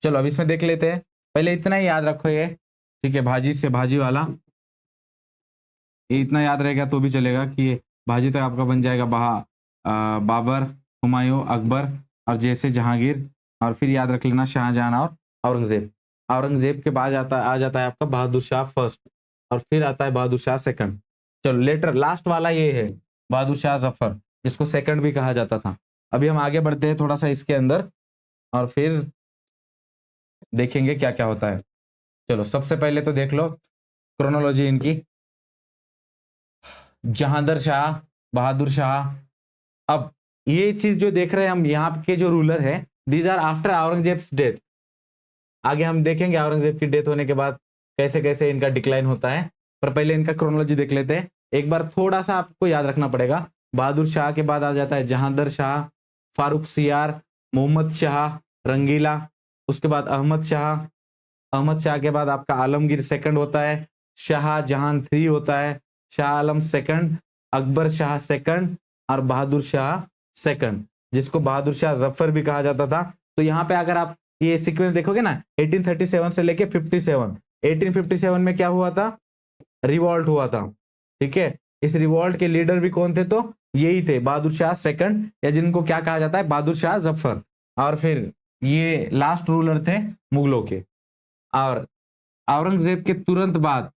चलो अब इसमें देख लेते हैं। पहले इतना ही याद रखो ये, ठीक है, भाजी से भाजी वाला, ये इतना याद रहेगा तो भी चलेगा कि भाजी तक आपका बन जाएगा बाबर, हुमायूं, अकबर और जैसे जहांगीर, और फिर याद रख लेना शाहजहां और औरंगजेब। औरंगजेब के बाद आ जाता है आपका बहादुर शाह फर्स्ट, और फिर आता है बहादुर शाह सेकंड। चलो लेटर लास्ट वाला ये है बहादुर शाह जफर, जिसको सेकंड भी कहा जाता था। अभी हम आगे बढ़ते हैं थोड़ा सा इसके अंदर और फिर देखेंगे क्या क्या होता है। चलो सबसे पहले तो देख लो क्रोनोलॉजी इनकी। जहांगीर शाह, बहादुर शाह। अब ये चीज जो देख रहे हैं हम, यहाँ के जो रूलर है, these are after Aurangzeb's death. आगे हम देखेंगे औरंगजेब की डेथ होने के बाद कैसे कैसे इनका डिक्लाइन होता है, पर पहले इनका क्रोनोलॉजी देख लेते हैं। एक बार थोड़ा सा आपको याद रखना पड़ेगा। बहादुर शाह के बाद आ जाता है जहांगीर शाह, फारूक सियार, मोहम्मद शाह, रंगीला, उसके बाद अहमद शाह। अहमद शाह के बाद आपका आलमगीर सेकंड होता है, शाहजहां थ्री होता है, शाह आलम सेकंड, अकबर शाह सेकंड और बहादुर शाह सेकंड, जिसको बहादुर शाह जफर भी कहा जाता था। तो यहाँ पे अगर आप ये सीक्वेंस देखोगे ना, 1837 से लेके 57, 1857 में क्या हुआ था, रिवॉल्ट हुआ था, ठीक है। इस रिवॉल्ट के लीडर भी कौन थे, तो यही थे बहादुर शाह सेकंड, या जिनको क्या कहा जाता है बहादुर शाह जफर। और फिर ये लास्ट रूलर थे मुगलों के। और औरंगजेब के तुरंत बाद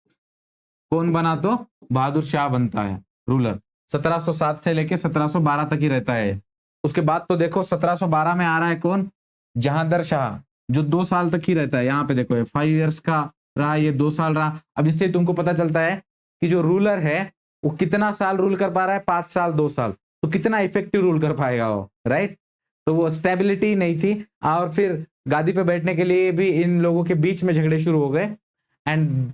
कौन बना, तो बहादुर शाह बनता है रूलर। 1707 से लेके 1712 तक ही रहता है। उसके बाद तो देखो 1712 में आ रहा है कौन, जहांगीर शाह, जो 2 साल तक ही रहता है। यहाँ पे देखो ये 5 इयर्स का रहा, ये 2 साल रहा। अब इससे तुमको पता चलता है कि जो रूलर है वो कितना साल रूल कर पा रहा है, 5 साल 2 साल, तो कितना इफेक्टिव रूल कर पाएगा वो, राइट। तो वो स्टेबिलिटी नहीं थी। और फिर गादी पे बैठने के लिए भी इन लोगों के बीच में झगड़े शुरू हो गए, and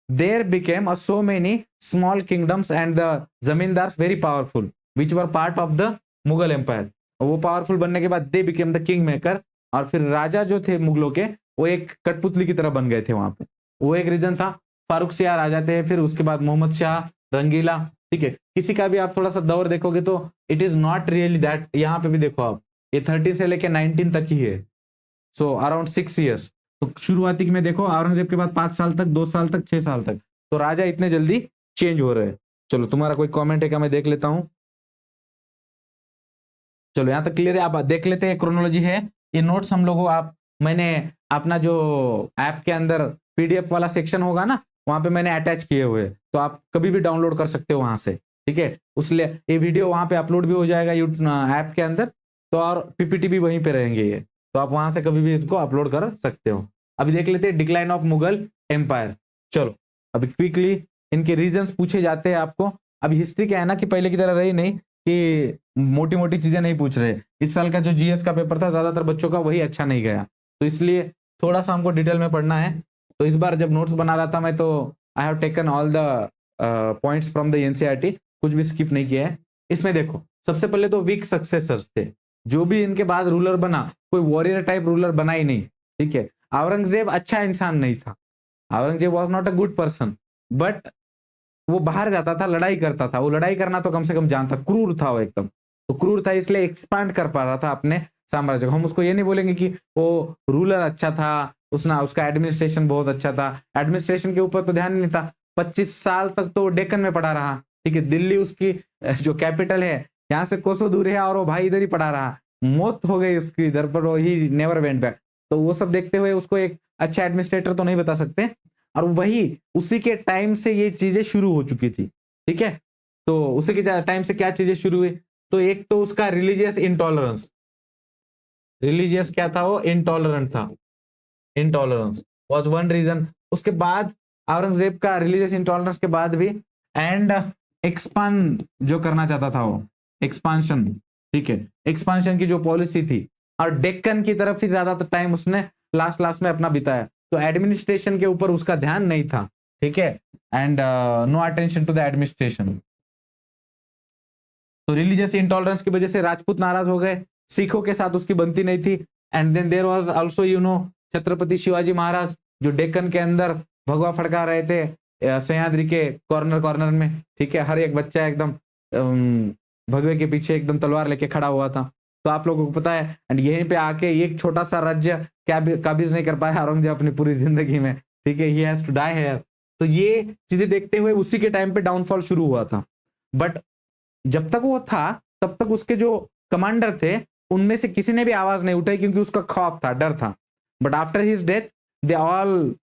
there became a so many small kingdoms and the zamindars very powerful which were part of the Mughal empire। वो पावरफुल बनने के बाद they became the king maker। और फिर राजा जो थे मुगलों के, वो एक कठपुतली की तरह बन गए थे वहां पे। वो एक रीजन था। फारूक शाह आ जाते हैं, फिर उसके बाद मोहम्मद शाह, रंगीला, ठीक है। किसी का भी आप थोड़ा सा दौर देखोगे तो it is not really that. यहाँ पे भी देखो आप, ये 13 से लेके 19 तक ही है, सो अराउंड 6 ईयर्स। तो शुरुआती में देखो औरंगजेब के बाद 5 साल तक, 2 साल तक, 6 साल तक, तो राजा इतने जल्दी चेंज हो रहे हैं। चलो तुम्हारा कोई कमेंट है क्या, मैं देख लेता हूं। चलो यहां तक क्लियर है, आप देख लेते हैं क्रोनोलॉजी है। ये नोट्स हम लोगों आप, मैंने अपना जो ऐप के अंदर पीडीएफ वाला सेक्शन होगा ना, वहां पे मैंने अटैच किए हुए, तो आप कभी भी डाउनलोड कर सकते हो वहां से, ठीक है। उसलिए ये वीडियो वहां पे अपलोड भी हो जाएगा ऐप के अंदर, तो और पीपीटी भी वहीं पे रहेंगे ये, तो आप वहां से कभी भी इसको अपलोड कर सकते हो। अभी देख लेते हैं डिक्लाइन ऑफ मुगल एम्पायर। चलो अभी क्विकली इनके रीजंस पूछे जाते हैं आपको। अभी हिस्ट्री क्या है ना, कि पहले की तरह रही नहीं कि मोटी मोटी चीजें नहीं पूछ रहे। इस साल का जो जीएस का पेपर था, ज्यादातर बच्चों का वही अच्छा नहीं गया, तो इसलिए थोड़ा सा हमको डिटेल में पढ़ना है। तो इस बार जब नोट्स बना रहा था मैं, तो I have taken all the points from the NCERT, कुछ भी स्किप नहीं किया है। इसमें देखो सबसे पहले तो वीक सक्सेसर्स थे, जो भी इनके बाद रूलर बना, कोई वॉरियर टाइप रूलर बना ही नहीं, ठीक है। औरंगजेब अच्छा इंसान नहीं था, Aurangzeb was not a good person, but वो बाहर जाता था, लड़ाई करता था। वो लड़ाई करना तो कम से कम जानता, क्रूर था वो एकदम, तो क्रूर था इसलिए एक्सपांड कर पा रहा था अपने साम्राज्य को। हम उसको ये नहीं बोलेंगे कि वो रूलर अच्छा था, उसका एडमिनिस्ट्रेशन बहुत अच्छा था। एडमिनिस्ट्रेशन के ऊपर तो ध्यान नहीं था। 25 साल तक तो डेक्कन में पड़ा रहा, ठीक है। दिल्ली उसकी जो कैपिटल है, यहाँ से कोसों दूर है, और वो भाई इधर ही पड़ा रहा। मौत हो गई उसकी इधर पर, वो ही नेवर वेंट बैक। तो वो सब देखते हुए उसको एक अच्छा एडमिनिस्ट्रेटर तो नहीं बता सकते। और वही उसी के टाइम से ये चीजें शुरू हो चुकी थी, ठीक है। तो उसी के टाइम से क्या चीजें शुरू हुई, तो एक तो उसका रिलीजियस इंटॉलरेंस। रिलीजियस क्या था, वो इंटॉलरेंट था, इंटॉलरेंस वाज वन रीजन। उसके बाद औरंगजेब का रिलीजियस इंटॉलरेंस के बाद भी, एंड एक्सपांड जो करना चाहता था वो, एक्सपांशन, ठीक है। एक्सपांशन की जो पॉलिसी थी, और डेक्कन की तरफ ही ज्यादा टाइम उसने लास्ट लास्ट में अपना बिताया। तो एडमिनिस्ट्रेशन के ऊपर उसका ध्यान नहीं था, ठीक है। And no attention to the administration. तो रिलीजियस इंटॉलरेंस की वजह से राजपूत नाराज हो गए, सिखों के साथ उसकी बनती नहीं थी। And then there was also Chhatrapati Shivaji Maharaj, जो डेक्कन के अंदर भगवा फड़का रहे थे सह्याद्री के कॉर्नर कॉर्नर में, ठीक है। हर एक बच्चा एकदम भगवे के पीछे एकदम तलवार लेके खड़ा हुआ था, तो आप लोगों को पता है। एंड यहीं पे आके एक छोटा सा राज्य काबिज नहीं कर पाया औरंगजेब अपनी पूरी जिंदगी में, ठीक है, he has to die here. तो ये चीजें देखते हुए उसी के टाइम पे डाउनफॉल शुरू हुआ था। बट जब तक वो था तब तक उसके जो कमांडर थे उनमें से किसी ने भी आवाज नहीं उठाई, क्योंकि उसका खौफ था, डर था। But after his death they all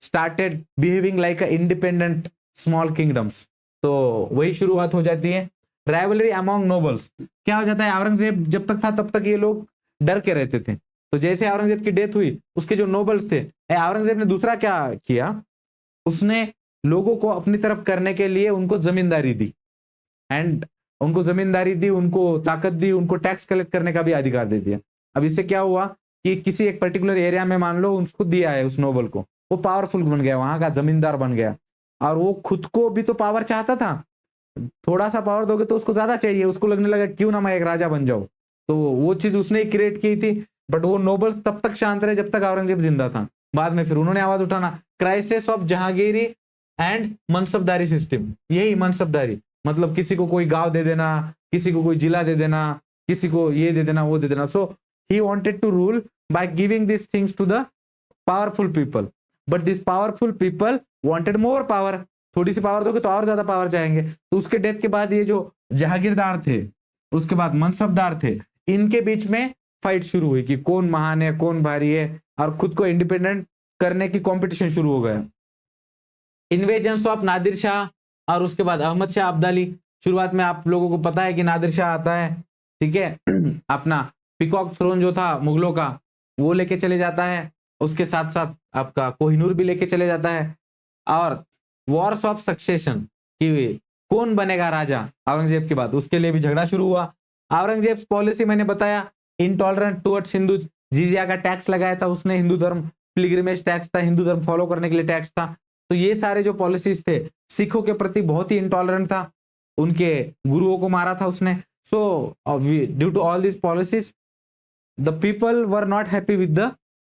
started behaving like a independent small kingdoms. तो वही शुरुआत हो जाती है, राइवलरी अमॉन्ग नोबल्स। क्या हो जाता है, औरंगजेब जब तक था तब तक ये लोग डर के रहते थे। तो जैसे औरंगजेब की डेथ हुई, उसके जो नोबल्स थे, औरंगजेब ने दूसरा क्या किया, उसने लोगों को अपनी तरफ करने के लिए उनको जमींदारी दी। एंड उनको जमींदारी दी, उनको ताकत दी, उनको टैक्स कलेक्ट करने का भी अधिकार दे दिया। अब इससे क्या हुआ कि किसी एक पर्टिकुलर एरिया में मान लो उसको दिया है उस नोबल को, वो पावरफुल बन गया, वहां का जमींदार बन गया, और वो खुद को भी तो पावर चाहता था। थोड़ा सा पावर दोगे तो उसको ज्यादा चाहिए, उसको लगने लगा क्यों ना मैं एक राजा बन जाऊं। तो वो चीज उसने क्रिएट की थी। बट वो नोबल्स तब तक शांत रहे जब तक औरंगजेब जिंदा था। बाद में फिर उन्होंने आवाज उठाना, crisis of Jahangiri and मनसबदारी system. यही मनसबदारी मतलब किसी को कोई गांव दे देना, किसी को कोई जिला दे देना, किसी को ये दे देना, वो दे देना। So he wanted to rule by giving this things to the powerful people. But this powerful people wanted more power. थोड़ी सी पावर दोगे तो और ज्यादा पावर चाहेंगे। तो उसके डेथ के बाद ये जो जहागीरदार थे, उसके बाद मनसबदार थे, इनके बीच में फाइट शुरू हुई कि कौन महान है, कौन भारी है, और खुद को इंडिपेंडेंट करने की कंपटीशन शुरू हो गया। इन्वेजन ऑफ नादिर शाह और उसके बाद अहमद शाह अब्दाली। शुरुआत में आप लोगों को पता है कि नादिर शाह आता है, ठीक है, अपना पिकॉक थ्रोन जो था मुगलों का वो लेके चले जाता है, उसके साथ साथ आपका कोहिनूर भी लेके चले जाता है। और वॉर्स ऑफ सक्सेशन कि कौन बनेगा राजा औरंगजेब के बाद, उसके लिए भी झगड़ा शुरू हुआ। औरंगजेब पॉलिसी मैंने बताया, इनटॉलरेंट टुवर्ड्स हिंदू, जिजिया का टैक्स लगाया था उसने, हिंदू धर्म, पिलग्रिमेज टैक्स था, हिंदू धर्म फॉलो करने के लिए टैक्स था। तो ये सारे जो पॉलिसीज थे, सिखों के प्रति बहुत ही इंटॉलरेंट था, उनके गुरुओं को मारा था उसने। So due to all this policies the people were not happy with the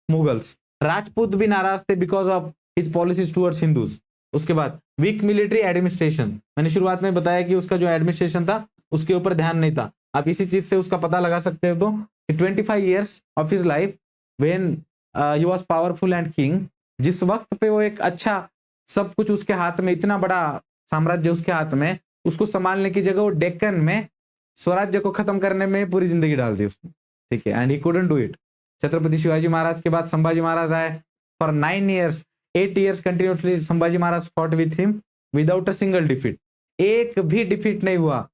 Mughals. Rajput भी नाराज थे because of his policies towards Hindus. उसके बाद वीक मिलिट्री एडमिनिस्ट्रेशन, मैंने शुरुआत में बताया कि उसका जो एडमिनिस्ट्रेशन था उसके ऊपर ध्यान नहीं था। आप इसी चीज से उसका पता लगा सकते हो। तो 25 years of his life when he was powerful and king, जिस वक्त पे वो एक अच्छा सब कुछ उसके हाथ में, इतना बड़ा साम्राज्य उसके हाथ में, उसको संभालने की जगह वो डेक्कन में स्वराज्य को खत्म करने में पूरी जिंदगी डाल दी उसने, ठीक है। And he couldn't do it. Chhatrapati Shivaji Maharaj के बाद संभाजी महाराज आए। For 8 years continuously Sambhaji Maharaj fought with him without a single defeat. एक भी डिफीट नहीं हुआ।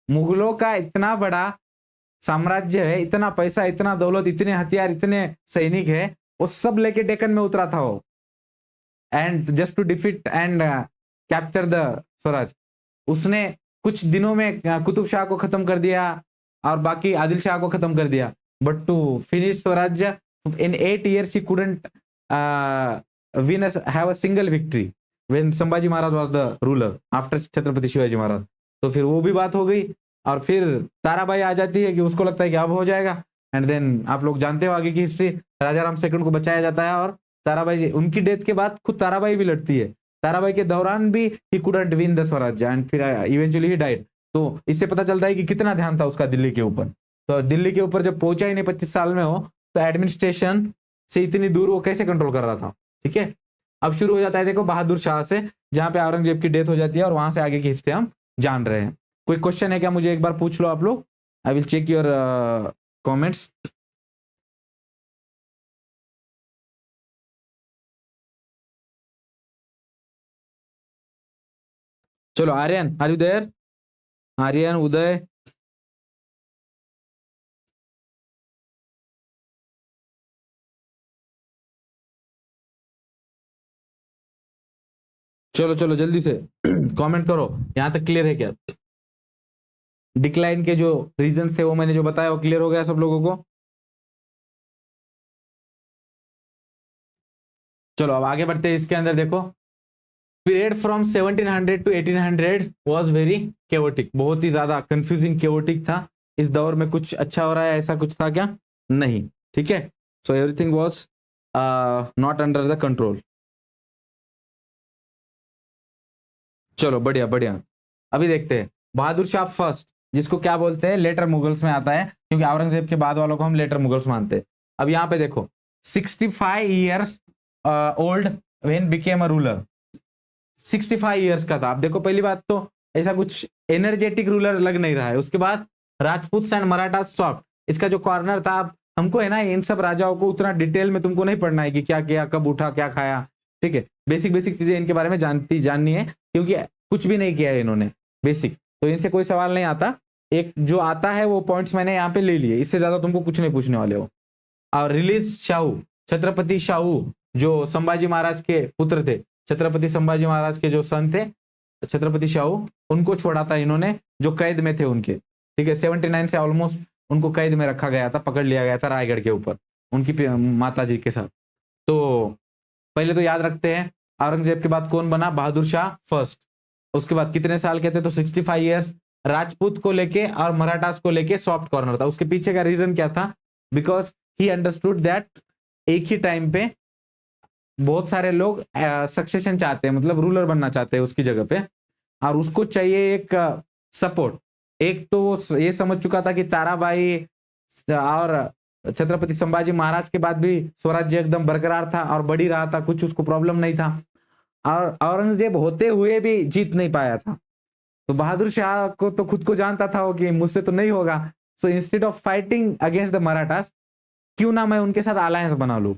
मुगलों का इतना बड़ा साम्राज्य है, इतना पैसा, इतना दौलत, इतने हथियार, इतने सैनिक है, वो सब लेके डेक्कन में उतरा था वो, and just to defeat and capture the Swaraj. उसने कुछ दिनों में कुतुब शाह को खत्म कर दिया और बाकी आदिल शाह को खत्म कर दिया। बट टू फिनिश स्वराज्य इन 8 years he couldn't win have a single victory when Sambhaji Maharaj was the ruler after Chhatrapati Shivaji महाराज। तो फिर वो भी बात हो गई, और फिर ताराबाई आ जाती है कि उसको लगता है कि अब हो जाएगा। एंड देन आप लोग जानते हो आगे की हिस्ट्री, राजा राम सेकंड को बचाया जाता है, और ताराबाई उनकी डेथ के बाद खुद ताराबाई भी लड़ती है। ताराबाई के दौरान भी ही कुडंट विन द स्वराज्य एंड फिर इवेंचुअली ही डाइड। तो इससे पता चलता है कि कितना ध्यान था उसका दिल्ली के ऊपर। तो दिल्ली के ऊपर जब पहुंचा ही नहीं 25 साल में हो, तो एडमिनिस्ट्रेशन से इतनी दूर वो कैसे कंट्रोल कर रहा था, ठीक है। अब शुरू हो जाता है देखो बहादुर शाह से, जहां पे औरंगजेब की डेथ हो जाती है, और वहां से आगे की हिस्ट्री हम जान रहे हैं। कोई क्वेश्चन है क्या, मुझे एक बार पूछ लो आप लोग, I will check your comments. चलो Aryan, are you there? Aryan, Uday, चलो चलो जल्दी से कमेंट करो, यहां तक क्लियर है क्या? डिक्लाइन के जो रीजन थे वो मैंने जो बताया वो क्लियर हो गया सब लोगों को? चलो अब आगे बढ़ते हैं। इसके अंदर देखो, period from 1700 to 1800 was very chaotic, बहुत ही ज्यादा कंफ्यूजिंग केओटिक था। इस दौर में कुछ अच्छा हो रहा है ऐसा कुछ था क्या? नहीं, ठीक है। So everything was not under the control. चलो बढ़िया बढ़िया। अभी देखते हैं बहादुर शाह फर्स्ट। जिसको क्या बोलते हैं, लेटर मुगल्स में आता है, क्योंकि औरंगजेब के बाद वालों को हम लेटर मुगल्स मानते हैं। अब यहाँ पे देखो 65 years old when became a ruler, 65 years का था। अब देखो पहली बात तो ऐसा कुछ एनर्जेटिक रूलर लग नहीं रहा है। उसके बाद राजपूत एंड मराठा सॉफ्ट, इसका जो कॉर्नर था, हमको है ना इन सब राजाओं को उतना डिटेल में तुमको नहीं पढ़ना है कि क्या किया, कब उठा, क्या खाया, ठीक है। बेसिक बेसिक चीजें इनके बारे में जाननी है, क्योंकि कुछ भी नहीं किया है इन्होंने बेसिक, तो इनसे कोई सवाल नहीं आता। एक जो आता है वो पॉइंट्स मैंने यहाँ पे ले लिए, इससे ज्यादा तुमको कुछ नहीं पूछने वाले हो। और रिलीज शाहू, छत्रपति शाहू जो संभाजी महाराज के पुत्र थे, छत्रपति संभाजी महाराज के जो सन थे छत्रपति शाहू, उनको छोड़ा था इन्होंने, जो कैद में थे उनके, ठीक है। 79 से ऑलमोस्ट उनको कैद में रखा गया था, पकड़ लिया गया था रायगढ़ के ऊपर उनकी माता जी के साथ। तो पहले तो याद रखते हैं, औरंगजेब के बाद कौन बना, बहादुर शाह फर्स्ट। उसके बाद कितने साल के थे, तो 65 ईयर्स। राजपूत को लेके और मराठास को लेके सॉफ्ट कॉर्नर था। उसके पीछे का रीजन क्या था, बिकॉज ही अंडरस्टूड दैट एक ही टाइम पे बहुत सारे लोग सक्सेशन चाहते हैं, मतलब रूलर बनना चाहते हैं उसकी जगह पे, और उसको चाहिए एक सपोर्ट। एक तो वो ये समझ चुका था कि ताराबाई और छत्रपति संभाजी महाराज के बाद भी स्वराज्य एकदम बरकरार था और बढ़ी रहा था, कुछ उसको प्रॉब्लम नहीं था, और औरंगजेब होते हुए भी जीत नहीं पाया था। तो बहादुर शाह को तो खुद को जानता था वो कि मुझसे तो नहीं होगा। So instead of fighting against the Marathas, क्यों ना मैं उनके साथ अलायंस बना लूं,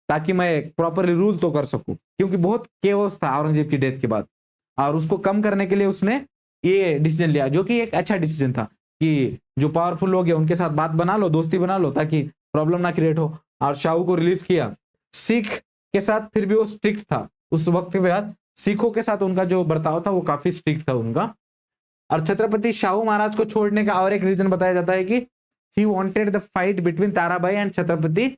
ताकि मैं प्रॉपरली रूल तो कर सकूं, क्योंकि बहुत केओस था औरंगजेब की डेथ के बाद। और उसको कम करने के लिए उसने ये डिसीजन लिया, जो कि एक अच्छा डिसीजन था कि जो पावरफुल लोग हैं उनके साथ बात बना लो, दोस्ती बना लो, ताकि प्रॉब्लम ना क्रिएट हो। और शाहू को रिलीज किया। सिख के साथ फिर भी वो स्ट्रिक्ट था उस वक्त के बाद, सिखों के साथ उनका जो बर्ताव था वो काफी स्ट्रिक्ट था उनका। और छत्रपति शाहू महाराज को छोड़ने का और एक रीजन बताया जाता है कि he wanted the fight between Tarabai and Chhatrapati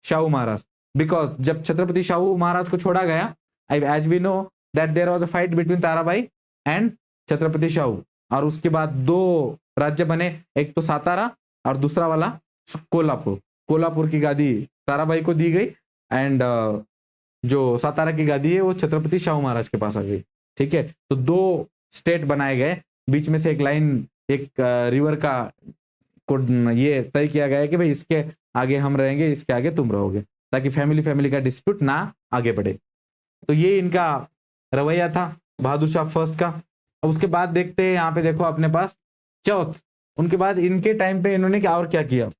Shahu Maharaj, because जब छत्रपति शाहू महाराज को छोड़ा गया, as we know that there was a fight between Tarabai and Chhatrapati Shahu, और उसके बाद दो राज्य बने, एक तो सातारा और दूसरा वाला कोल्हापुर। कोल्हापुर की गादी ताराबाई को दी गई, एंड जो सातारा की गादी है वो छत्रपति शाहू महाराज के पास आ गई, ठीक है। तो दो स्टेट बनाए गए, बीच में से एक लाइन, एक रिवर का को ये तय किया गया है कि भाई इसके आगे हम रहेंगे, इसके आगे तुम रहोगे, ताकि फैमिली का डिस्प्यूट ना आगे बढ़े। तो ये इनका रवैया था बहादुर शाह फर्स्ट का। अब उसके बाद देखते हैं, यहाँ पे देखो अपने पास चौथ, उनके बाद इनके टाइम पे इन्होंने क्या और क्या किया।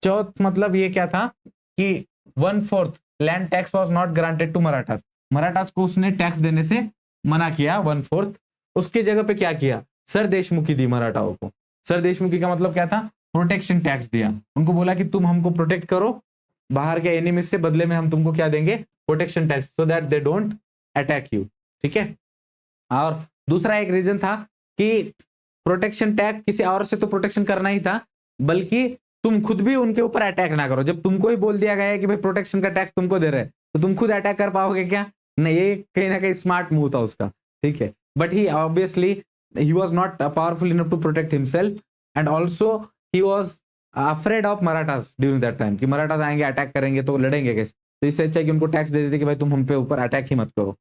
चौथ मतलब ये क्या था कि 1/4 land tax was not granted to Marathas, Marathas को उसने टैक्स देने से मना किया 1/4। उसके जगह पे क्या किया, सर देशमुखी दी मराठाओं को। सर देशमुखी का मतलब क्या था, प्रोटेक्शन टैक्स दिया। उनको बोला कि तुम हमको प्रोटेक्ट करो बाहर के एनिमीज से, बदले में हम तुमको क्या देंगे, protection tax, so that they don't attack you, ठीक है। और दूसरा एक रीजन था कि प्रोटेक्शन टैक्स किसी और से तो प्रोटेक्शन करना ही था, बल्कि तुम खुद भी उनके ऊपर अटैक ना करो। जब तुमको ही बोल दिया गया है कि भाई प्रोटेक्शन का टैक्स तुमको दे रहे हैं, तो तुम खुद अटैक कर पाओगे क्या, नहीं। ये कहीं ना कहीं स्मार्ट मूव था उसका, ठीक है। But he obviously he was not powerful enough to protect himself, and also he was afraid of marathas during that time कि मराठास आएंगे अटैक करेंगे तो लड़ेंगे कैसे, तो इससे अच्छा है कि उनको टैक्स दे देते कि भाई तुम हम पे ऊपर अटैक ही मत करो।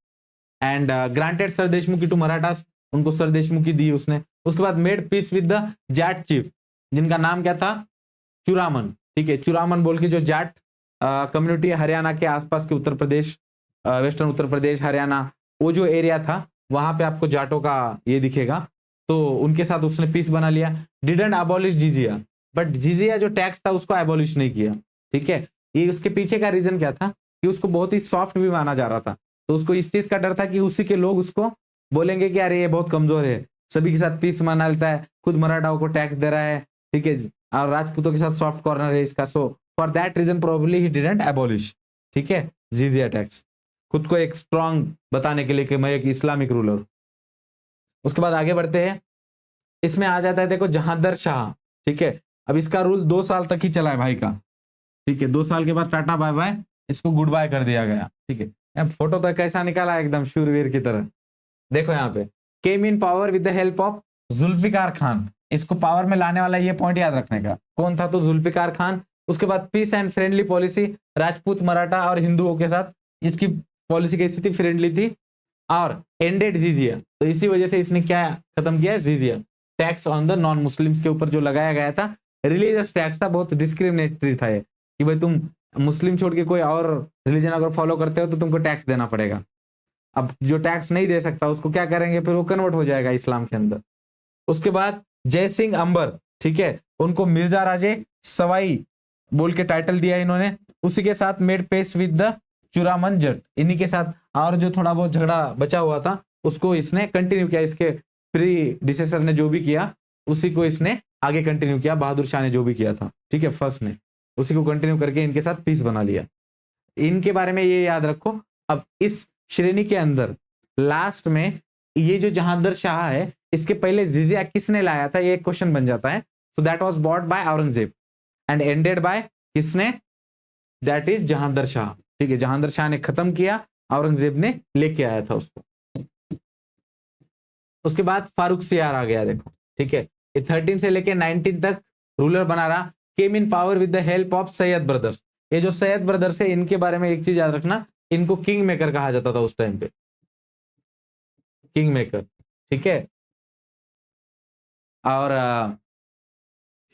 And granted sardeshmukhi to Marathas, उनको सर देशमुखी दी उसने। उसके बाद made peace with the Jat chief, जिनका नाम क्या था, चुरामन, ठीक है। चुरामन बोल के जो जाट कम्युनिटी है हरियाणा के आसपास के, उत्तर प्रदेश, वेस्टर्न उत्तर प्रदेश, हरियाणा, वो जो एरिया था वहां पे आपको जाटों का ये दिखेगा। तो उनके साथ उसने पीस बना लिया। डिडंट अबॉलिश जिजिया, बट जिजिया जो टैक्स था उसको अबॉलिश नहीं किया, ठीक है। ये उसके पीछे का रीजन क्या था कि उसको बहुत ही सॉफ्ट भी माना जा रहा था, तो उसको इस चीज का डर था कि उसी के लोग उसको बोलेंगे कि अरे ये बहुत कमजोर है, सभी के साथ पीस मना लेता है, खुद मराठाओं को टैक्स दे रहा है, ठीक है, और राजपूतों के साथ सॉफ्ट कॉर्नर है इसका। So for that reason probably he didn't abolish, ठीक है, जिजिया टैक्स, खुद को एक स्ट्रांग बताने के लिए कि मैं एक इस्लामिक रूलर। उसके बाद आगे बढ़ते हैं, इसमें आ जाता है देखो जहांदर शाह, ठीक है। अब इसका रूल 2 साल तक ही चला है भाई का, ठीक है। 2 साल के बाद टाटा बाय बाय, इसको गुड बाय कर दिया गया, ठीक है। अब फोटो तो कैसा निकाला एकदम शूरवीर की तरह, देखो यहाँ पे came in power with the help of Zulfiqar Khan. इसको पावर में लाने वाला ये पॉइंट याद रखने का, कौन था, तो जुल्फिकार खान। उसके बाद peace and friendly policy, Rajput, Maratha और हिंदुओं के साथ इसकी पॉलिसी कैसी थी, फ्रेंडली थी। और एंडेड जिजिया, तो इसी वजह से इसने क्या खत्म किया, jizya tax on the non Muslims के ऊपर जो लगाया गया था, रिलीजियस टैक्स था, बहुत डिस्क्रिमिनेटरी था ये, कि भाई तुम मुस्लिम छोड़ के कोई और रिलीजन अगर फॉलो करते हो तो तुमको टैक्स देना पड़ेगा। अब जो टैक्स नहीं दे सकता उसको क्या करेंगे, फिर वो कन्वर्ट हो जाएगा इस्लाम के अंदर। उसके बाद जय सिंह अंबर, ठीक है, उनको मिर्जा राजे सवाई बोल के टाइटल दिया इन्होंने। उसी के साथ made peace with the Churaman Jat, इन्हीं के साथ, और जो थोड़ा बहुत झगड़ा बचा हुआ था उसको इसने कंटिन्यू किया, इसके प्री डिसेसर ने जो भी किया उसी को इसने आगे कंटिन्यू किया, बहादुर शाह ने जो भी किया था, ठीक है, फर्स्ट ने उसी को कंटिन्यू करके इनके साथ पीस बना लिया। इनके बारे में ये याद रखो। अब इस श्रेणी के अंदर लास्ट में ये जो जहांगीर शाह है, इसके पहले जिजिया किसने लाया था, ये एक क्वेश्चन बन जाता है। So that was bought by Aurangzeb and ended by किसने, दैट इज जहांगीर शाह, ठीक है, जहांगीर शाह ने खत्म किया, औरंगजेब ने लेके आया था उसको। उसके बाद फारूक सियार आ गया, देखो, ठीक है, ये 13 से लेके 19 तक रूलर बना रहा, came in power with the help of Sayyid brothers. ये जो सैयद ब्रदर्स है इनके बारे में एक चीज याद रखना, इनको किंग मेकर कहा जाता था उस टाइम पे, किंग मेकर, ठीक है। और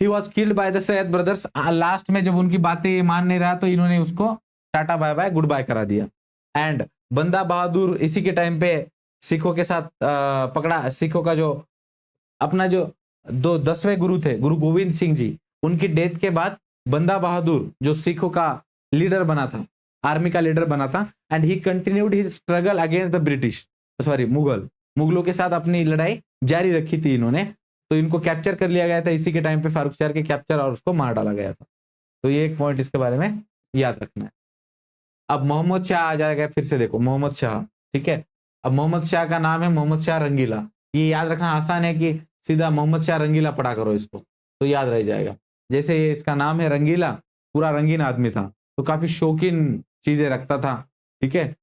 he was killed by the Syed brothers. Last में जब उनकी बातें मान नहीं रहा तो इन्होंने उसको tata bye bye goodbye करा दिया। एंड बंदा बहादुर इसी के टाइम पे सिखों के साथ पकड़ा, सिखों का जो अपना जो 10वें गुरु थे, गुरु गोविंद सिंह जी, उनकी डेथ के बाद बंदा बहादुर जो सिखों का लीडर बना था, आर्मी का लीडर बना था, and he continued his struggle against the British, sorry मुगलों के साथ अपनी लड़ाई जारी रखी थी इन्होंने। तो इनको कैप्चर कर लिया गया था इसी के टाइम पे, फारूक सियार के कैप्चर, और उसको मार डाला गया था। तो ये एक पॉइंट इसके बारे में याद रखना है। अब मोहम्मद शाह आ जाएगा फिर से, देखो मोहम्मद शाह, ठीक है। अब मोहम्मद शाह का नाम है मोहम्मद शाह रंगीला, ये याद रखना आसान है कि सीधा मोहम्मद शाह रंगीला पढ़ा करो इसको तो याद रह जाएगा। जैसे ये इसका नाम है रंगीला, पूरा रंगीन आदमी था, तो काफी शौकीन चीजें रखता था, ठीक है।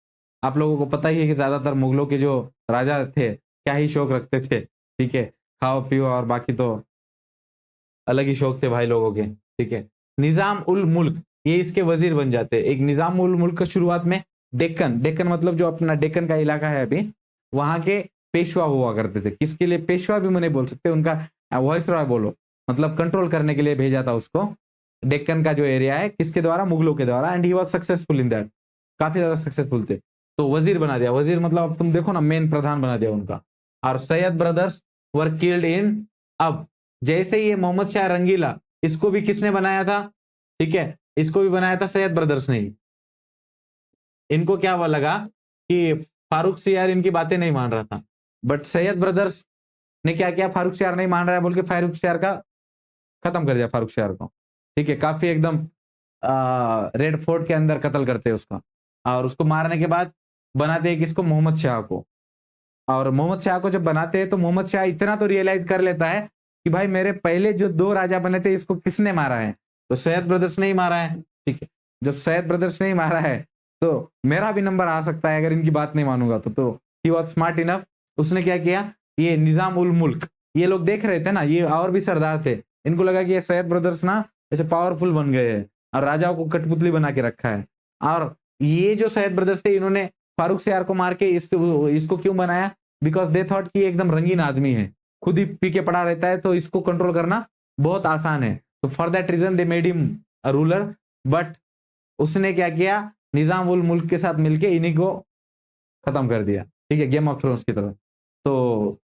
आप लोगों को पता ही है कि ज्यादातर मुगलों के जो राजा थे क्या ही शौक रखते थे, ठीक है, खाओ पियो, और बाकी तो अलग ही शौक थे भाई लोगों के, ठीक है। निजाम उल मुल्क, ये इसके वजीर बन जाते हैं। एक निजाम उल मुल्क का शुरुआत में डेक्कन, डेक्कन मतलब जो अपना डेक्कन का इलाका है अभी, वहां के पेशवा हुआ करते थे। किसके लिए पेशवा भी नहीं बोल सकते, उनका वॉइस रॉय बोलो, मतलब कंट्रोल करने के लिए भेजा था उसको। डेक्कन का जो एरिया है किसके द्वारा, मुगलों के द्वारा, and he was successful in that, काफी ज्यादा सक्सेसफुल थे। तो वजीर बना दिया, वजीर मतलब अब तुम देखो ना, मेन प्रधान बना दिया उनका। और Syed brothers were killed in, अब जैसे ये मोहम्मद शाह रंगीला, इसको भी किसने बनाया था, ठीक है, इसको भी बनाया था सैयद ब्रदर्स ने ही। इनको क्या लगा कि फारूक सियार इनकी बातें नहीं मान रहा था, बट सैयद ब्रदर्स ने क्या किया, फारूक सियार नहीं मान रहा है बोल के फारूक सियार का खत्म कर दिया, फारूक सियार को, ठीक है। काफी एकदम रेड फोर्ट के अंदर कत्ल करते हैं उसका, और उसको मारने के बाद बनाते हैं किसको, मोहम्मद शाह को। और मोहम्मद शाह को जब बनाते हैं तो मोहम्मद शाह इतना तो रियलाइज कर लेता है कि भाई मेरे पहले जो 2 राजा बने थे इसको किसने मारा है, तो सैयद ब्रदर्स ने ही मारा है, ठीक है। जब सैयद ब्रदर्स ने ही मारा है तो मेरा भी नंबर आ सकता है अगर इनकी बात नहीं मानूंगा तो ही वाज स्मार्ट इनफ। उसने क्या किया, ये निजाम उल मुल्क, ये लोग देख रहे थे ना, ये और भी सरदार थे, इनको लगा कि ये सैयद ब्रदर्स ना ऐसे पावरफुल बन गए हैं और राजाओं को कठपुतली बना के रखा है। और ये जो सैयद ब्रदर्स थे इन्होंने फारूक सियार को मार के इसको क्यों बनाया, बिकॉज दे थॉट कि एकदम रंगीन आदमी है, खुद ही पी के पड़ा रहता है, तो इसको कंट्रोल करना बहुत आसान है। तो for that reason they made him a ruler. But उसने क्या किया, निजाम उल मुल्क के साथ मिलके इन्हीं को खत्म कर दिया, ठीक है, गेम ऑफ थ्रोन्स की तरह। तो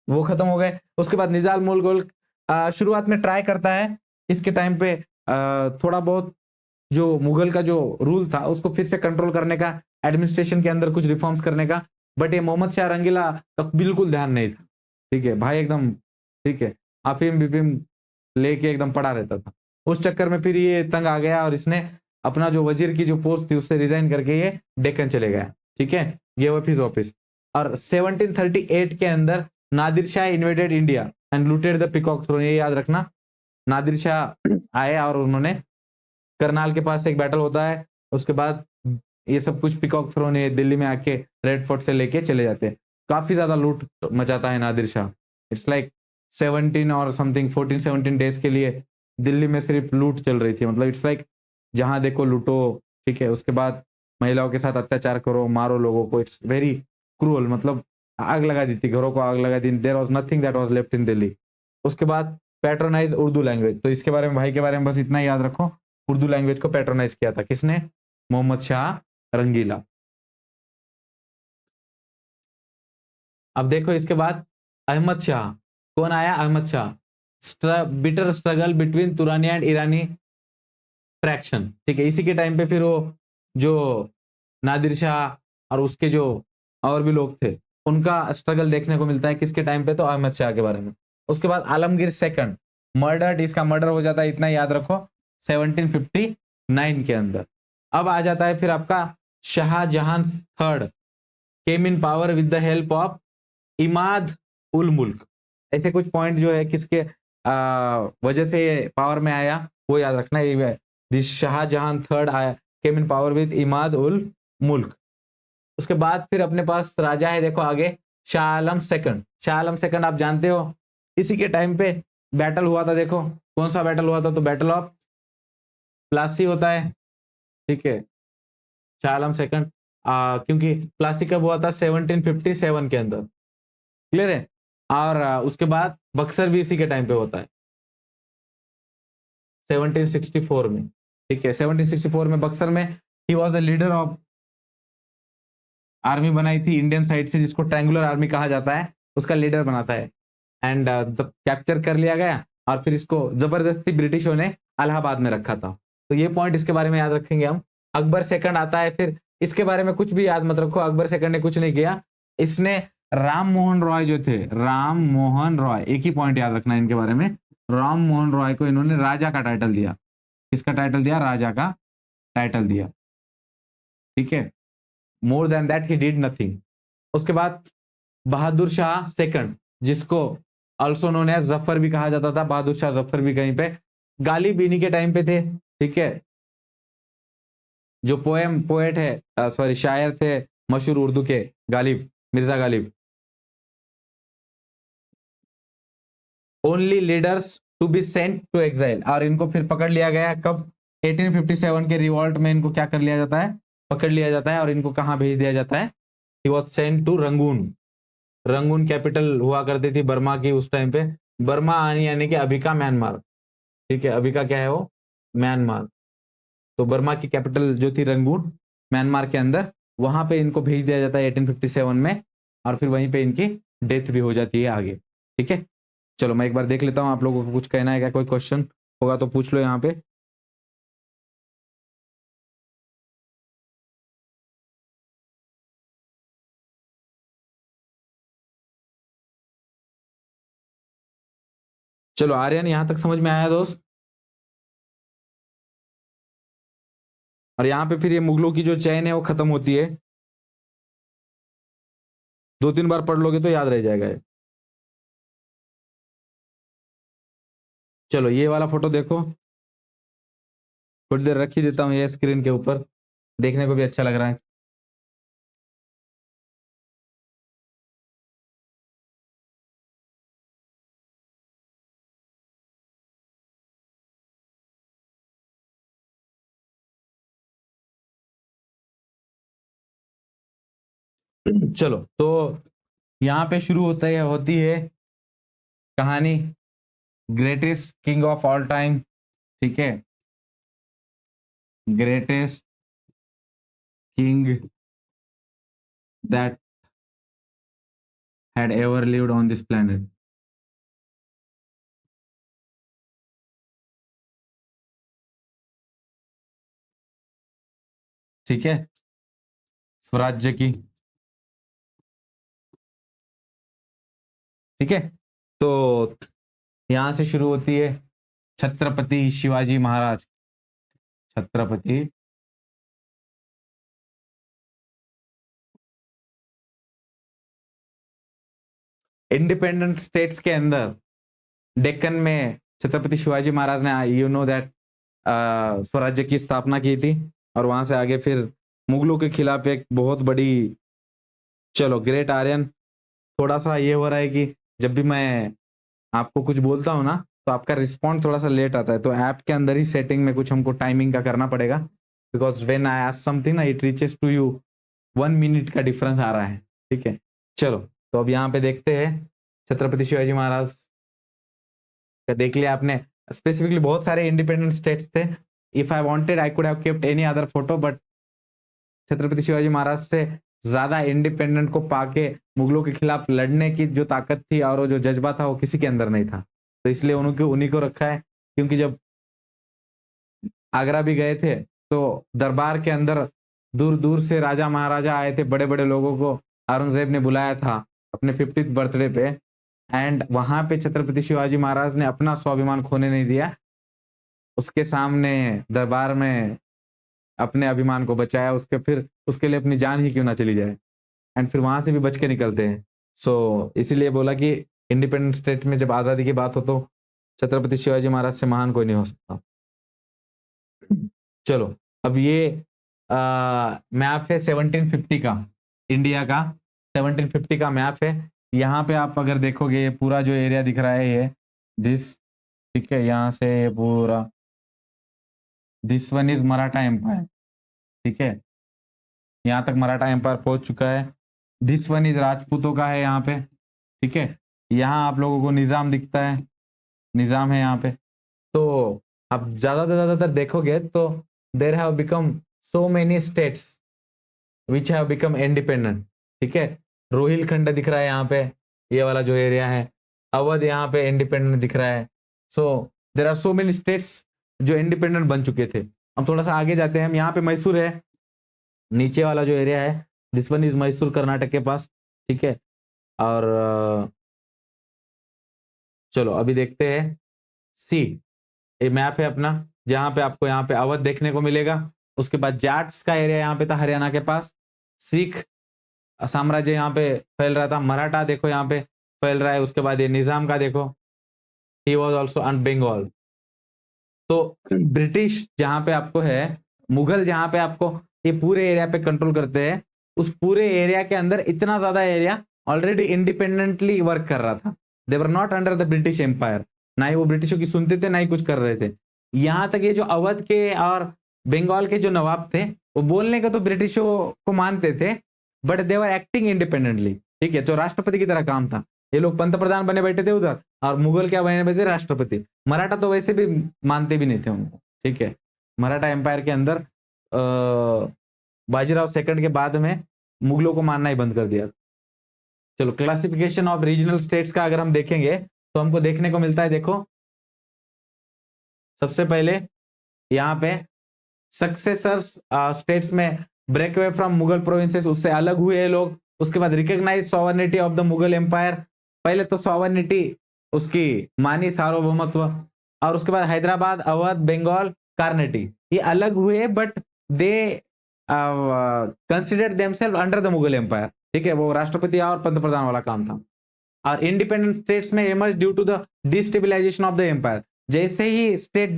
वो खत्म हो गए। उसके बाद निजाम उल मुल्क शुरुआत में ट्राई करता है इसके टाइम पे थोड़ा बहुत जो मुगल का जो रूल था उसको फिर से कंट्रोल करने का, एडमिनिस्ट्रेशन के अंदर कुछ रिफॉर्म्स करने का, बट ये मोहम्मद शाह रंगीला तक बिल्कुल ध्यान नहीं था, ठीक है भाई, एकदम, ठीक है, अफीम बिफीम लेके एकदम पड़ा रहता था। उस चक्कर में फिर ये तंग आ गया और इसने अपना जो वजीर की जो पोस्ट थी उससे रिजाइन करके ये डेक्कन चले गया, ठीक है, गिव अप हिज ऑफिस। और 1738 के अंदर Nadir Shah invaded India and looted the peacock throne, ये याद रखना। नादिर शाह आए और उन्होंने, करनाल के पास एक बैटल होता है, उसके बाद ये सब कुछ पीकॉक थ्रोन है दिल्ली में आके रेड फोर्ट से लेके चले जाते हैं। काफी ज्यादा लूट मचाता है नादिर शाह। इट्स लाइक 17 और समथिंग 14-17 डेज के लिए दिल्ली में सिर्फ लूट चल रही थी, मतलब इट्स लाइक जहां देखो लूटो, ठीक है। उसके बाद महिलाओं के साथ अत्याचार करो, मारो लोगों को, इट्स वेरी क्रूअल, मतलब आग लगा दी थी, घरों को आग लगा दी। There was nothing that was left in Delhi. उसके बाद पैट्रोनाइज उर्दू लैंग्वेज, तो इसके बारे में भाई के बारे में बस इतना ही याद रखो, उर्दू लैंग्वेज को पैट्रोनाइज किया था किसने? मोहम्मद शाह रंगीला। अब देखो इसके बाद अहमद शाह, कौन आया? Ahmad Shah, bitter struggle between Turani and Irani fraction, ठीक है। इसी के टाइम पे फिर वो जो नादिर शाह और उसके जो और भी लोग थे उनका स्ट्रगल देखने को मिलता है किसके टाइम पे? तो अहमद शाह के बारे में। उसके बाद आलमगीर सेकंड मर्डर्ड, इसका मर्डर हो जाता है, इतना याद रखो, 1759 के अंदर। अब आ जाता है फिर आपका Shah Jahan third came in power with the help of Imad ul Mulk. ऐसे कुछ पॉइंट जो है किसके वजह से पावर में आया वो याद रखना। ये दिस शाहजहां थर्ड आया केम in power with Imad ul मुल्क। उसके बाद फिर अपने पास राजा है, देखो आगे, शाह आलम सेकंड। शाह आलम सेकंड आप जानते हो, इसी के टाइम पे बैटल हुआ था, देखो कौन सा बैटल हुआ था? तो बैटल ऑफ प्लासी होता है, ठीक है। शाह आलम सेकंड क्योंकि प्लासी कब हुआ था? 1757 के अंदर, क्लियर है। और उसके बाद बक्सर भी इसी के टाइम पे होता है, 1764 में, ठीक है। 1764 में बक्सर में he was the leader of army बनाई थी इंडियन साइड से, जिसको ट्रायंगुलर आर्मी कहा जाता है, उसका लीडर बनाता है। एंड कैप्चर कर लिया गया और फिर इसको जबरदस्ती ब्रिटिशों ने इलाहाबाद में रखा था। तो ये पॉइंट इसके बारे में याद रखेंगे हम। अकबर सेकंड आता है, फिर इसके बारे में कुछ भी याद मत रखो, अकबर सेकंड ने कुछ नहीं किया। इसने राम मोहन रॉय जो थे, राम मोहन रॉय, एक ही पॉइंट याद रखना है इनके बारे में, राम मोहन रॉय को इन्होंने राजा का टाइटल दिया। किसका टाइटल दिया? राजा का टाइटल दिया, ठीक है। More than that he did nothing. उसके बाद बहादुर शाह सेकंड, जिसको ऑल्सो नोन एज जफर भी कहा जाता था, बहादुर शाह जफर भी कहीं पे, गालिब इन्हीं के टाइम पे थे, ठीक है। जो पोएट है, सॉरी शायर थे मशहूर उर्दू के, Ghalib, Mirza Ghalib. Only leaders to be sent to exile, और इनको फिर पकड़ लिया गया कब? 1857 के रिवॉल्ट में इनको क्या कर लिया जाता है? पकड़ लिया जाता है और इनको कहां भेज दिया जाता है? He was sent to Rangoon. Rangoon capital हुआ करती थी बर्मा की उस टाइम पे, बर्मा यानी कि अभी का म्यांमार, ठीक है। अभी का क्या है वो? म्यांमार। तो बर्मा की कैपिटल जो थी रंगून, म्यांमार के अंदर, वहां पे इनको भेज दिया जाता है 1857 में, और फिर वहीं पे इनकी डेथ भी हो जाती है आगे, ठीक है। चलो मैं एक बार देख लेता हूँ, आप लोगों को कुछ कहना है क्या? कोई क्वेश्चन होगा तो पूछ लो यहाँ पे। चलो आर्यन, यहां तक समझ में आया दोस्त? और यहाँ पे फिर ये मुगलों की जो चैन है वो खत्म होती है, 2-3 बार पढ़ लोगे तो याद रह जाएगा ये। चलो ये वाला फोटो देखो, थोड़ी देर रख ही देता हूँ ये स्क्रीन के ऊपर, देखने को भी अच्छा लग रहा है। चलो तो यहाँ पे शुरू होती है कहानी, greatest king of all time, ठीक है। Greatest king that had ever lived on this planet. ठीक है, स्वराज्य की, ठीक है। तो यहां से शुरू होती है छत्रपति शिवाजी महाराज, छत्रपति इंडिपेंडेंट स्टेट्स के अंदर डेक्कन में छत्रपति शिवाजी महाराज ने, यू नो दैट, स्वराज्य की स्थापना की थी, और वहां से आगे फिर मुगलों के खिलाफ एक बहुत बड़ी। चलो ग्रेट आर्यन, थोड़ा सा ये हो रहा है कि जब भी मैं आपको कुछ बोलता हूँ ना तो आपका रिस्पॉन्ड थोड़ा सा लेट आता है, तो ऐप के अंदर ही सेटिंग में कुछ हमको टाइमिंग का करना पड़ेगा, because when I ask something ना it reaches to you, 1 minute का डिफरेंस आ रहा है, ठीक है। चलो तो अब यहाँ पे देखते हैं छत्रपति शिवाजी महाराज देख लिया आपने, स्पेसिफिकली बहुत सारे इंडिपेंडेंट स्टेट्स थे। If I wanted I could have kept any other photo, but Chhatrapati Shivaji Maharaj से ज्यादा इंडिपेंडेंट को पाके मुगलों के खिलाफ लड़ने की जो ताकत थी और वो जो जज्बा था वो किसी के अंदर नहीं था, तो इसलिए उन्हीं को रखा है। क्योंकि जब आगरा भी गए थे तो दरबार के अंदर दूर दूर से राजा महाराजा आए थे, बड़े बड़े लोगों को औरंगजेब ने बुलाया था अपने 50th बर्थडे पे, एंड वहां पे छत्रपति शिवाजी महाराज ने अपना स्वाभिमान खोने नहीं दिया, उसके सामने दरबार में अपने अभिमान को बचाया, फिर उसके लिए अपनी जान ही क्यों ना चली जाए, एंड फिर वहां से भी बच के निकलते हैं। सो इसीलिए बोला कि इंडिपेंडेंट स्टेट में जब आजादी की बात हो तो छत्रपति शिवाजी महाराज से महान कोई नहीं हो सकता। चलो अब ये मैप है 1750 का, इंडिया का 1750 का मैप है। यहाँ पे आप अगर देखोगे ये पूरा जो एरिया दिख रहा है ये दिस, ठीक है, यहाँ से ये पूरा this one is Maratha empire, ठीक है, यहाँ तक मराठा एम्पायर पहुंच चुका है। दिस वन इज राजपूतों का है यहाँ पे, ठीक है। यहाँ आप लोगों को निजाम दिखता है, निजाम है यहाँ पे। तो आप ज्यादातर देखोगे तो there have become so many states which have become independent, ठीक है। रोहिलखंड दिख रहा है यहाँ पे, ये वाला जो एरिया है, अवध यहाँ पे इंडिपेंडेंट दिख रहा है। So there are so many states जो इंडिपेंडेंट बन चुके थे। हम थोड़ा सा आगे जाते हैं, हम यहाँ पे मैसूर है, नीचे वाला जो एरिया है this one is Mysore, Karnataka के पास, ठीक है। और चलो अभी देखते हैं सी, ये मैप है अपना, जहाँ पे आपको यहाँ पे अवध देखने को मिलेगा। उसके बाद जाट्स का एरिया यहाँ पे था हरियाणा के पास, सिख साम्राज्य यहाँ पे फैल रहा था, मराठा देखो यहाँ पे फैल रहा है। उसके बाद ये निजाम का देखो, he was also on Bengal. तो ब्रिटिश जहाँ पे आपको है, मुगल जहाँ पे आपको ये पूरे एरिया पे कंट्रोल करते हैं, उस पूरे एरिया के अंदर इतना ज्यादा एरिया ऑलरेडी इंडिपेंडेंटली वर्क कर रहा था। They were not under the British empire, ना ही वो ब्रिटिशों की सुनते थे ना ही कुछ कर रहे थे। यहाँ तक ये जो अवध के और बंगाल के जो नवाब थे वो बोलने का तो ब्रिटिशों को मानते थे, but they were acting independently, ठीक है। तो राष्ट्रपति की तरह काम था, ये लोग पंत प्रधान बने बैठे थे उधर, और मुगल क्या बने बैठे थे, राष्ट्रपति। मराठा तो वैसे भी मानते भी नहीं थे उनको, ठीक है। मराठा एम्पायर के अंदर बाजीराव सेकंड के बाद में मुगलों को मानना ही बंद कर दिया। चलो क्लासिफिकेशन ऑफ रीजनल स्टेट्स का अगर हम देखेंगे तो हमको देखने को मिलता है, देखो सबसे पहले यहाँ पे सक्सेसर्स स्टेट्स में break away from Mughal provinces, उससे अलग हुए लोग। उसके बाद recognise sovereignty of the Mughal empire, पहले तो सॉवर्निटी उसकी मानी, सार्वभौमत्व, और उसके बाद हैदराबाद, अवध, बंगाल, कार्नेटी, ये अलग हुए, but they considered themselves under the Mughal empire, ठीक है। वो राष्ट्रपति और पंत प्रधान वाला काम था। और इंडिपेंडेंट स्टेट्स में emerge due to the destabilisation of the empire, जैसे ही स्टेट